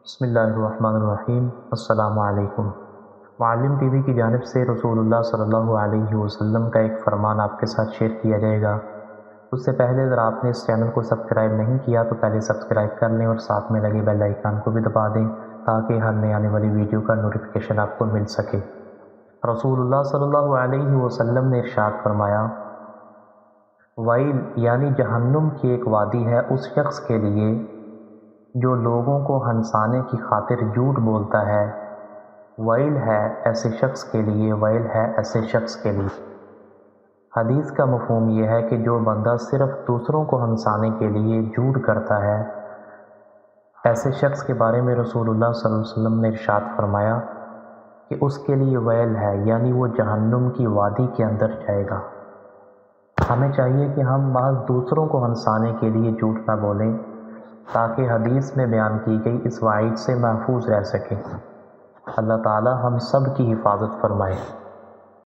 بسم اللہ الرحمن الرحیم۔ السلام علیکم۔ معلم ٹی وی کی جانب سے رسول اللہ صلی اللہ علیہ وسلم کا ایک فرمان آپ کے ساتھ شیئر کیا جائے گا۔ اس سے پہلے اگر آپ نے اس چینل کو سبسکرائب نہیں کیا تو پہلے سبسکرائب کر لیں اور ساتھ میں لگے بیل آئیکن کو بھی دبا دیں تاکہ ہر نئے آنے والی ویڈیو کا نوٹیفیکیشن آپ کو مل سکے۔ رسول اللہ صلی اللہ علیہ وسلم نے ارشاد فرمایا، ویل یعنی جہنم کی ایک وادی ہے اس شخص کے لیے جو لوگوں کو ہنسانے کی خاطر جھوٹ بولتا ہے۔ ویل ہے ایسے شخص کے لیے، ویل ہے ایسے شخص کے لیے۔ حدیث کا مفہوم یہ ہے کہ جو بندہ صرف دوسروں کو ہنسانے کے لیے جھوٹ کرتا ہے، ایسے شخص کے بارے میں رسول اللہ صلی اللہ علیہ وسلم نے ارشاد فرمایا کہ اس کے لیے ویل ہے، یعنی وہ جہنم کی وادی کے اندر جائے گا۔ ہمیں چاہیے کہ ہم بعض دوسروں کو ہنسانے کے لیے جھوٹ نہ بولیں تاکہ حدیث میں بیان کی گئی اس وعید سے محفوظ رہ سکیں۔ اللہ تعالی ہم سب کی حفاظت فرمائے۔